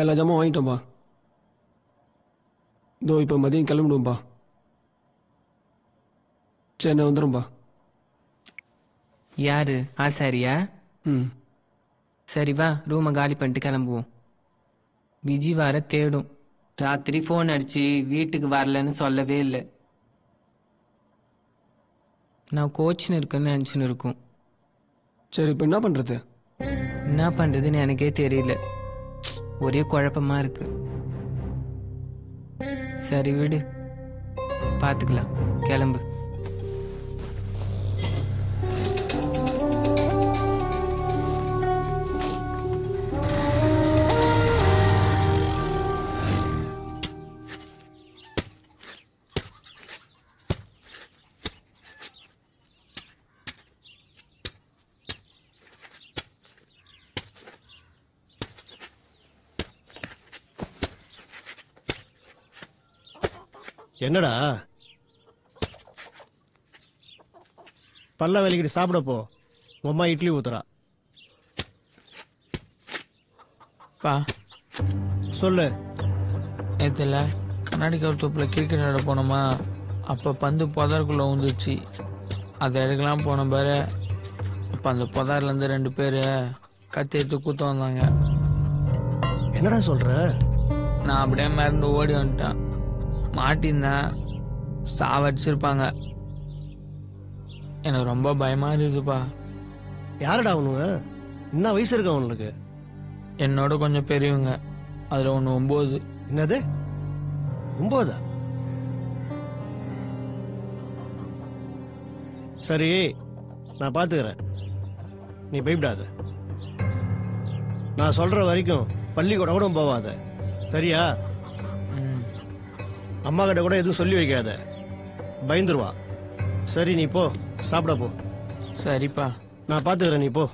எல்லா ஜாமும் வாங்கிட்டோம்பா. இதோ இப்போ மதியம் கிளம்பிடுவோம்பா. சென்னை வந்துடும்பா. யாரு ஆசாரியா? சரி வா, ரூமை காலி பண்ணிட்டு கிளம்புவோம். விஜி வர தேடும். ராத்திரி ஃபோன் அடிச்சு வீட்டுக்கு வரலன்னு சொல்லவே இல்லை. நான் கோச்சின்னு இருக்கேன்னு நினச்சின்னு இருக்கும். சரி இப்போ என்ன பண்ணுறது? என்ன பண்ணுறதுன்னு எனக்கே தெரியல. ஒரே குழப்பமா இருக்கு. சரி விடு, பார்த்துக்கலாம். கிளம்பு. என்னடா பல்ல வேலைக்கு சாப்பிடப்போ உங்க அம்மா இட்லி ஊத்துறா. பா சொல்லு. நேத்துல கண்ணாடி கவுத்தோப்பில் கிரிக்கெட் விளையாட போனோமா, அப்போ பந்து புதாருக்குள்ளே வந்துச்சு. அதை எடுக்கலாம் போன பாரு. அப்போ அந்த புதார்லேருந்து 2 பேர் கத்தி எடுத்து கூத்த வந்தாங்க. என்னடா சொல்ற? நான் அப்படியே மறந்து ஓடி வந்துட்டேன். மாட்டிருந்தேன், சாவடிச்சிருப்பாங்க. எனக்கு ரொம்ப பயமா இருக்குதுப்பா. யாருடா அவனுங்க? என்ன வயசு இருக்கு அவனுக்கு? என்னோட கொஞ்சம் பெரியவங்க. அதில் ஒன்று 9. என்னது 9? சரி நான் பார்த்துக்கிறேன், நீ பயப்படாத. நான் சொல்ற வரைக்கும் பள்ளிக்கூடம் கூட போவாத, சரியா? அம்மா கிட்ட கூட எதுவும் சொல்லி வைக்காத, பயந்துருவா. சரி நீ போ, சாப்பிட போ. சரிப்பா, நான் பார்த்துக்கிறேன், நீ போ.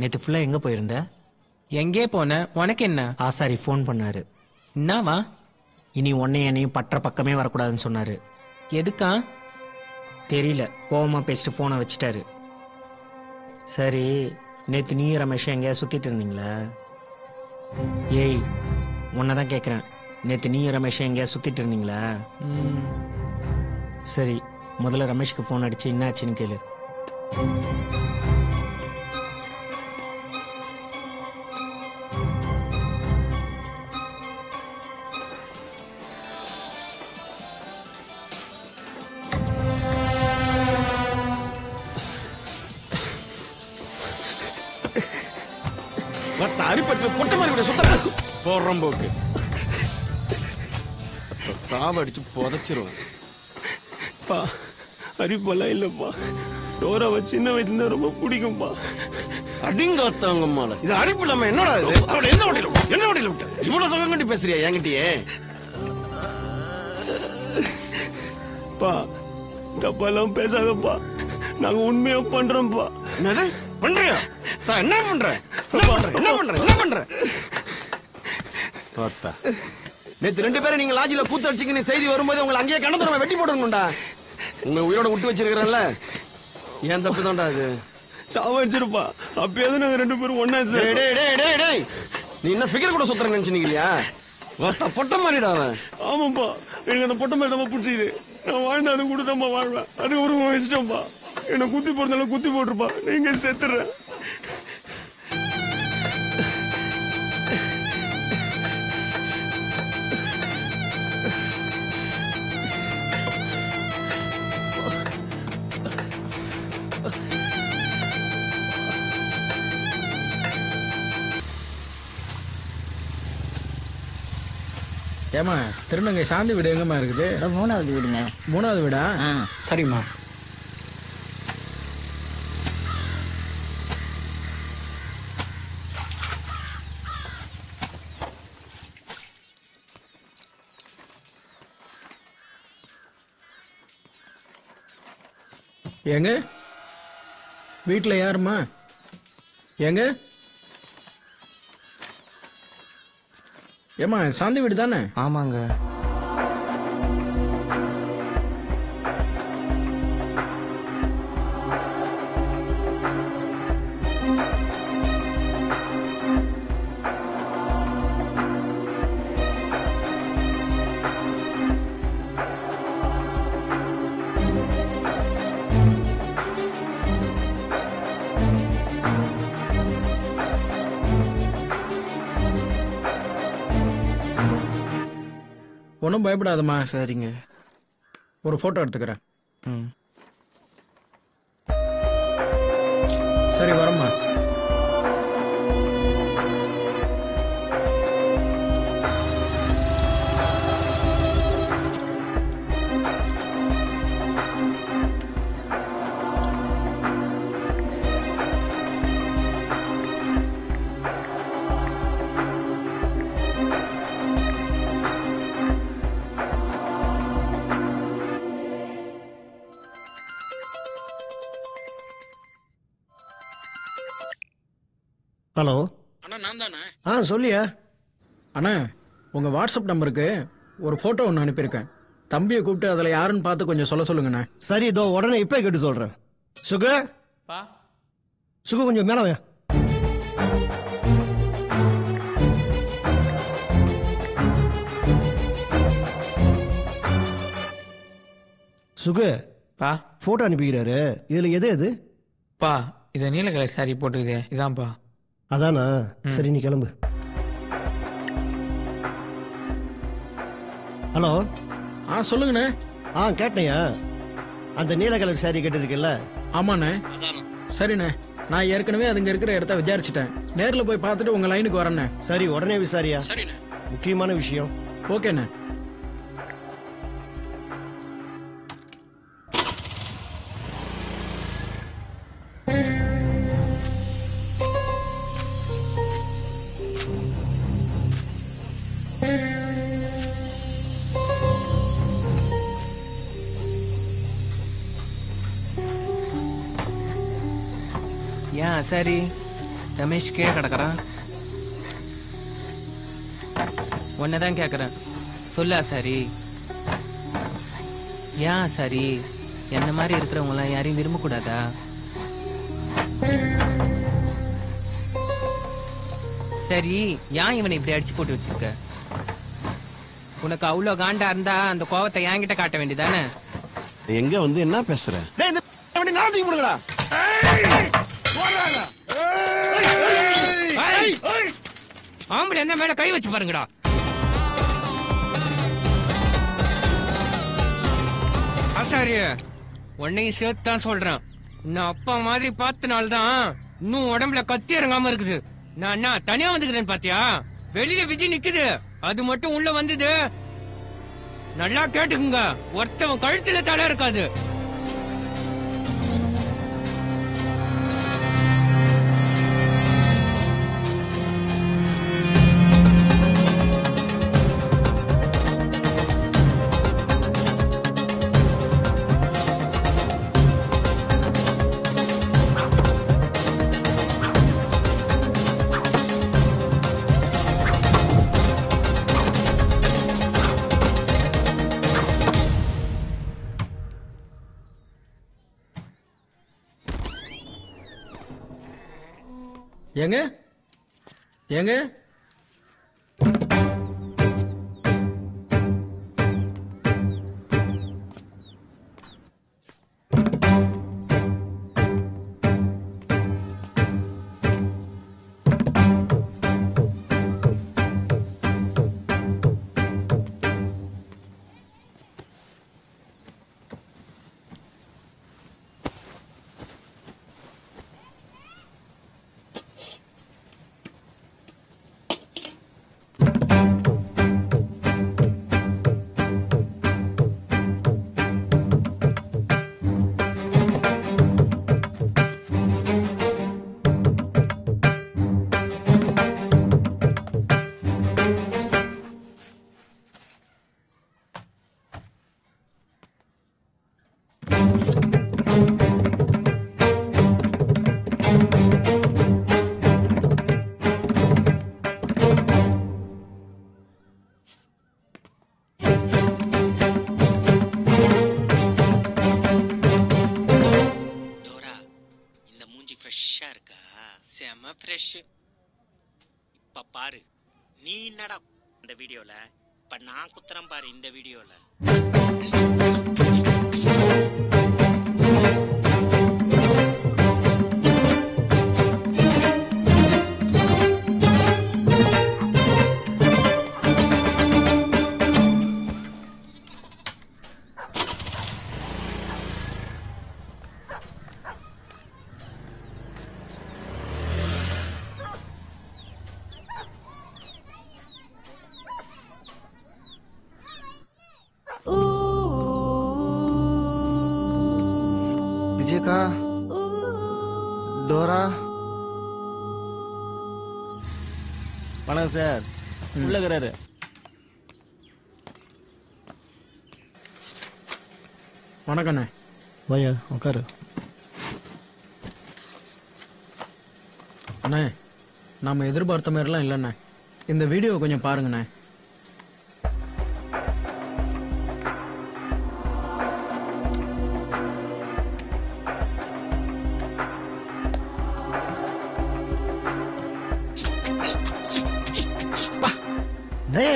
நேற்று ஃபுல்லாக எங்கே போயிருந்த? எங்கே போன? உனக்கு என்ன? ஆசாரி ஃபோன் பண்ணாரு. என்னவா? இனி உன்னை என்னையும் பற்ற பக்கமே வரக்கூடாதுன்னு சொன்னாரு. எதுக்கா? தெரியல, கோவமாக பேசிட்டு ஃபோனை வச்சுட்டாரு. சரி, நேற்று நீ ரமேஷ் எங்கேயா சுற்றிட்டு இருந்தீங்களா? ஏய், உன்னை தான் கேட்குறேன். நேற்று நீ ரமேஷ் எங்கேயா சுற்றிட்டு இருந்தீங்களா? சரி, முதல்ல ரமேஷ்க்கு ஃபோன் அடிச்சு என்னாச்சுன்னு கேளு. அரிப்பட்டு பொட்ட மாதிரி கூட சுத்த போடுறோம் போக்கு. சாவடிச்சு புதைச்சிருவேன். பா அரிப்பெல்லாம் இல்லப்பா, டோராவை சின்ன வயசுல இருந்து ரொம்ப பிடிக்கும்பா. அடிங்க ஒத்தவங்கம்மால இது அரிப்பு இல்லாம என்னடா இது? அவட எந்த வண்டியில விட்ட இவ்வளவு சுகம் கட்டி பேசுறியா என்கிட்டயே? பா தப்பெல்லாம் பேசாதப்பா, நாங்க உண்மையா பண்றோம்ப்பா. என்னது பண்றியா? என்ன பண்ற? நேத்து 2 பேரும் நீங்க லாஜில கூத்தடிச்சிங்கன்னு செய்தி வரும்போது உங்களை அங்கேயே கணத்துல வெட்டி போடணும்டா. உங்களை உயிரோட விட்டு வச்சிருக்கிறேன்ல, ஏன் தப்பு தான்டா அது. சாவடிச்சிருப்பா, அப்பயாவது நாங்க 2 பேரும் ஒன்னா. நீ என்ன ஃபிகர் கூட சுத்துற நினைச்சுனீங்களா? பொட்ட மாதிரிடா அவன். ஆமாப்பா, எனக்கு அந்த பொட்ட மாதிரி தான் பிடிச்சிது. நான் வாழ்ந்த அது கூட தான் வாழ்வேன். அது ஒரு இஷ்டம்ப்பா. என்ன குத்தி போறதால குத்தி போட்டுருப்பா, நீங்க செத்துறேன். ஏமா திருநங்கை சாந்தி வீடு எங்கம்மா இருக்குது? மூணாவது வீடுங்க. 3வது வீடா? சரிம்மா. ஏங்க வீட்டில் யாருமா? ஏங்க ஏமா சாந்தி வீடு தானே? ஆமாங்க. ஒன்றும் பயப்படாதம்மா. சரிங்க. ஒரு போட்டோ எடுத்துக்கிறேன். சரி வரம்மா. ஹலோ அண்ணா நான் தானே? சொல்லியா? அண்ணா உங்கள் வாட்ஸ்அப் நம்பருக்கு ஒரு ஃபோட்டோ ஒன்று அனுப்பியிருக்கேன். தம்பியை கூப்பிட்டு அதில் யாருன்னு பார்த்து கொஞ்சம் சொல்ல சொல்லுங்கண்ணே. சரி இதோ உடனே இப்போ கேட்டு சொல்கிறேன். சுகு சுகு கொஞ்சம் மேலே வை. சுகு பா ஃபோட்டோ அனுப்பிக்கிறாரு. இதில் எது எது? பா இதை நீல கலர் சாரி போட்டுக்குதே இதான்ப்பா. அதானா? சரி நீ கிளம்பு. ஹலோ சொல்லுங்கண்ணே. கேட்டனையா? அந்த நீல கலர் சாரி கேட்டிருக்கல? ஆமாண்ணே. சரிண்ணே, நான் ஏற்கனவே அதுங்க இருக்கிற இடத்த விசாரிச்சுட்டேன். நேரில் போய் பார்த்துட்டு உங்கள் லைனுக்கு வரேண்ணே. சரி உடனே விசாரியா. சரிண்ணே. முக்கியமான விஷயம். ஓகேண்ணே. ஏன் சரி ரமேஷ் கீழே கிடக்குறான்? உன்னதான் கேக்குறேன், சொல்ல சரி. ஏன் சரி என்ன மாதிரி இருக்கிறவங்களாம் யாரையும் விரும்ப கூடாதா? சரி ஏன் இவனை இப்படி அடிச்சு போட்டு வச்சிருக்க? உனக்கு அவ்வளோ காண்டா இருந்தா அந்த கோவத்தை என்கிட்ட காட்ட வேண்டியதானே? எங்க வந்து என்ன பேசுற? நாளைக்கு போடுங்கடா. ஆம்பளை என்ன மேல கை வச்சு பாருங்கடா. ஆசாரிய உன்னையும் சேர்த்துதான் சொல்றேன். நான் அப்பா மாதிரி பார்த்தனால்தான் இன்னும் உடம்புல கத்தி இறங்காம இருக்குது. நான் என்ன தனியா வந்துக்கிறேன்னு பாத்தியா? வெளியில விஜய் நிக்குது, அது மட்டும் உள்ள வந்தது. நல்லா கேட்டுக்குங்க, ஒருத்தவன் கழுத்துல தலை இருக்காது. ஏங்க ஏங்க செம ஃப்ரெஷ். இப்ப பாரு, நீ என்னடா இந்த வீடியோல, இப்ப நான் குத்துறேன் பாரு இந்த வீடியோல. விஜயக்கா, டோரா. வணக்கம் சார். உள்ளகிறாரு. வணக்கண்ணே. வாயா உட்காரு. அண்ணே, நாம எதிர்பார்த்த மாதிரிலாம் இல்லைண்ணே. இந்த வீடியோ கொஞ்சம் பாருங்கண்ணே.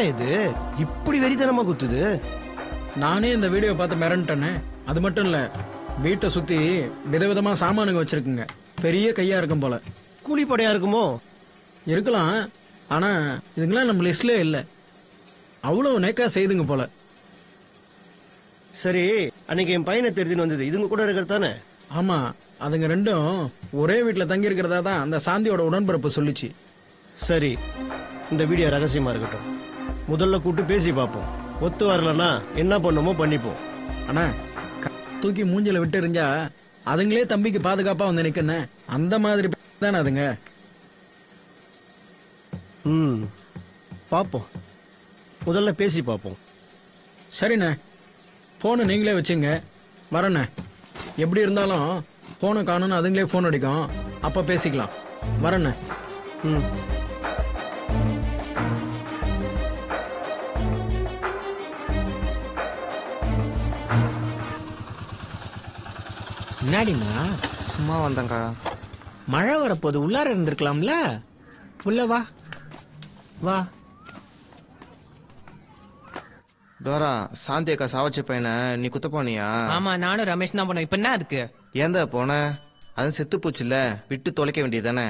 இது இப்படி வெறித்தனமா குத்துது. நானே இந்த வீடியோ பார்த்து மிரண்டேண்ணே. அது மட்டும் இல்ல, வீட்டை சுத்தி விதவிதமா சாமானுங்க வச்சிருக்குங்க. பெரிய கையா இருக்கும் போல. கூலிப்படையா இருக்குமோ? இருக்கலாம். ஆனா இதுங்களாம் நம்ம லிஸ்ட்லயே இல்ல. அவ்வளவு நேக்கா செய்துங்க போல. சரி, அன்னைக்கு என் பையனை தெரிஞ்சுன்னு வந்தது இதுங்க கூட இருக்கிறது தானே? ஆமா, அதுங்க ரெண்டும் ஒரே வீட்டுல தங்கி இருக்கிறதா தான் அந்த சாந்தியோட உடன்பிறப்பு சொல்லிச்சு. சரி, இந்த வீடியோ ரகசியமா இருக்கட்டும். முதல்ல கூப்பிட்டு பேசி பார்ப்போம். ஒத்து வரலன்னா என்ன பண்ணுமோ பண்ணிப்போம். அண்ணா, தூக்கி மூஞ்சில விட்டு எறிஞ்சா அதுங்களே தம்பிக்கு பாதுகாப்பா வந்து நிக்கண்ணே. அந்த மாதிரி தானே அதுங்க. பார்ப்போம். முதல்ல பேசி பார்ப்போம். சரிண்ணே, போனை நீங்களே வச்சுங்க. வரண்ணே. எப்படி இருந்தாலும் போனை காணும்னு அதுங்களே போன் அடிக்கும். அப்ப பேசிக்கலாம். வரண்ணே. முன்னாடிண்ணா சும்மா வந்தேங்க்கா. மழை வரப்போது, உள்ளார இருந்திருக்கலாம்ல. உள்ள வா வா. டோரா, சாந்தி அக்கா சாவச்ச பையனை நீ குத்த போனியா? ஆமா, நானும் ரமேஷ் தான் போனோம். இப்ப என்ன அதுக்கு? ஏந்தா போன? அது செத்து போச்சுல்ல, விட்டு தொலைக்க வேண்டியதானே.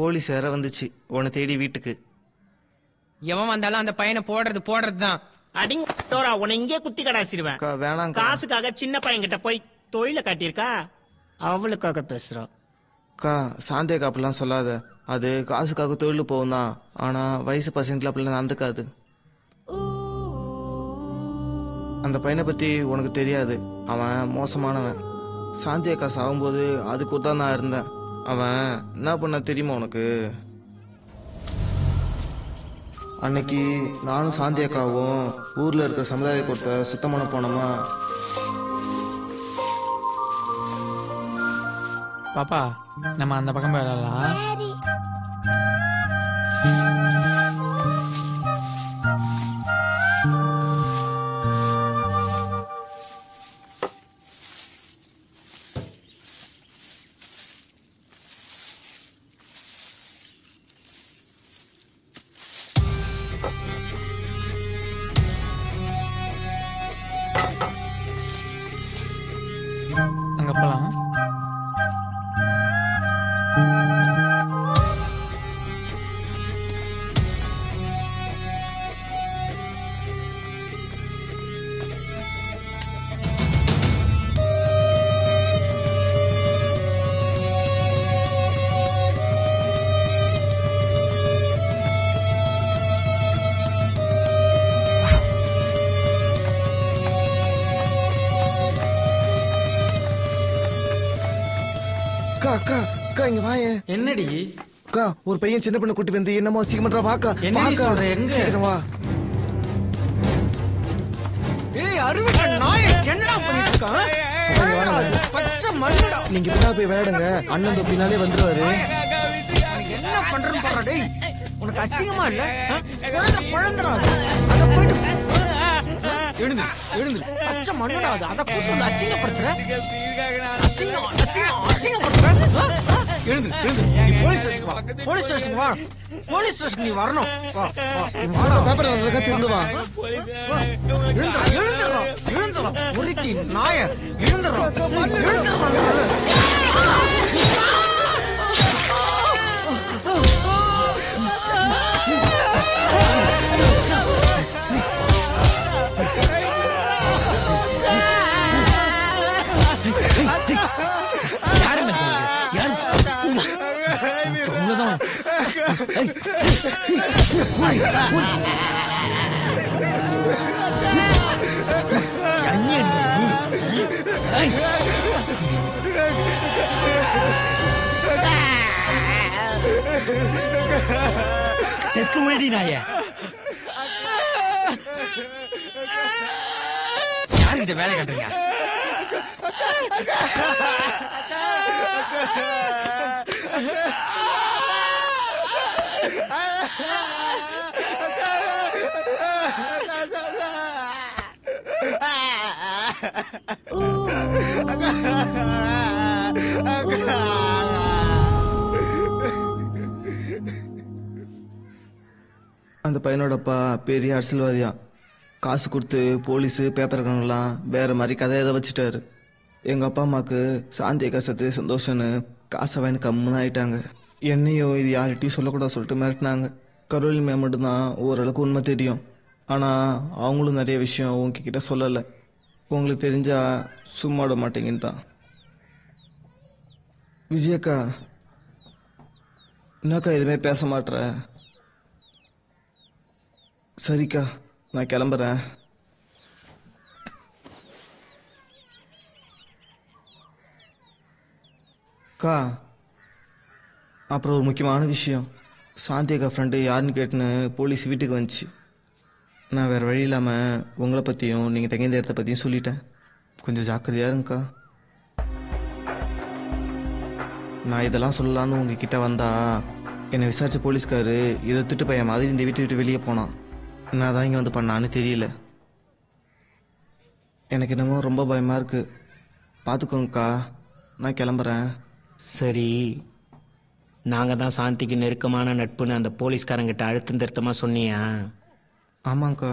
போலீஸ் வேற வந்துச்சு உன்னை தேடி வீட்டுக்கு. எவன் வந்தாலும் அந்த பையனை போடுறது தான். அடிங்க டோரா, உன்னை இங்கே குத்தி கடாசிடுவேன். வேணாம். காசுக்காக சின்ன பையன்கிட்ட போய் தொழில காட்டியிருக்கா. அவளுக்காக பேசுறான். அக்கா, சாந்தி அக்கா அப்படிலாம் சொல்லாத. அது காசுக்காக தொழில் போகும் தான். ஆனா வயசு பசங்களுக்கு அப்படிலாம் நடந்துக்காது. அந்த பையனை பத்தி உனக்கு தெரியாது. அவன் மோசமானவன். சாந்தி அக்கா சாகும்போது அதுக்கு தான் நான் இருந்தேன். அவன் என்ன பண்ண தெரியுமா உனக்கு? அன்னைக்கு நானும் சாந்தி அக்காவும் ஊர்ல இருக்கிற சமுதாய கூட்டத்தை சுத்தம் பண்ண போனோமா. பாப்பா, நம்ம அந்த பக்கம் போயிடலாம். அங்க போலாம். அக்கா, அக்கா, இங்க வாயே. என்னடி? அக்கா, ஒரு பையன் சின்ன பொண்ணு கூட்டி வந்து என்னமோ சீக்கிரம் வாக்கா. என்னடி சொல்ற? எங்க? சீக்கிரம் வா. ஏய் அருவிட்ட நாய், என்னடா பண்ணிட்டு இருக்க? பச்சை மண்ணுடா. நீங்க பின்னால போய் விளையாடுங்க. அண்ணன் தொப்பினாலே வந்துருவாரு. என்ன பண்றேன்னு பாரு. டேய், உனக்கு அசிங்கமா இல்ல? குழந்தைடா அது. அத போயிட்டு எழுந்து எழுந்து. பச்சை மண்ணுடா அது. அத கூட்டு வந்து அசிங்கப்படுத்துற. அசிங்கப்படுத்துற. எழுந்து எழுந்து நீ போலீஸ் ஸ்டேஷன் வா போலீஸ் ஸ்டேஷன் வா போலீஸ் ஸ்டேஷன் நீ வரணும் வா வா நீ வாடா பேப்பர் வந்ததுக்கா திருந்து வா எழுந்துடா எழுந்துடா எழுந்துடா முறிச்சி நாய எழுந்துடா எழுந்துடா செத்து வேடி நாய யாருக்கிட்ட வேலை கட்டுறீங்க அந்த பையனோடப்பா பெரிய அரசியல்வாதியா. காசு கொடுத்து போலீஸு பேப்பர்காரங்களாம் வேற மாதிரி கதையை எதை வச்சுட்டாரு. எங்க அப்பா அம்மாவுக்கு சாந்தியை கசத்து சந்தோஷம்னு காசை வாங்கி கம்முன்னு ஆயிட்டாங்க. என்னையும் இது யார்கிட்டையும் சொல்லக்கூடாது சொல்லிட்டு மிரட்டினாங்க. கரோலி மேம் மட்டும்தான் ஓரளவுக்கு உண்மை தெரியும். ஆனால் அவங்களும் நிறைய விஷயம் உங்ககிட்ட சொல்லலை. உங்களுக்கு தெரிஞ்சா சும்மா விட மாட்டேங்கன்னு தான். விஜயக்கா என்னக்கா எதுவுமே பேச மாட்ற? சரிக்கா நான் கிளம்புறேன். அக்கா அப்புறம் ஒரு முக்கியமான விஷயம். சாந்தி அக்கா ஃப்ரெண்டு யாருன்னு கேட்டுன்னு போலீஸ் வீட்டுக்கு வந்துச்சு. நான் வேறு வழி இல்லாமல் உங்களை பற்றியும் நீங்கள் தங்கியிருந்த இடத்த பற்றியும் சொல்லிட்டேன். கொஞ்சம் ஜாக்கிரதையாக இருங்கக்கா. நான் இதெல்லாம் சொல்லலான்னு உங்ககிட்ட வந்தா என்னை விசாரிச்ச போலீஸ்காரு இதை திட்டு பையன் மாதிரி இந்த வீட்டை விட்டு வெளியே போனான். நான் தான் இங்கே வந்து பண்ணான்னு தெரியல. எனக்கு என்னமோ ரொம்ப பயமாக இருக்குது. பார்த்துக்கோங்கக்கா நான் கிளம்புறேன். சரி, நாங்கள் தான் சாந்திக்கு நெருக்கமான நட்புன்னு அந்த போலீஸ்காரங்கிட்ட அழுத்தம் திருத்தமாக சொன்னியா? ஆமாங்க்கா.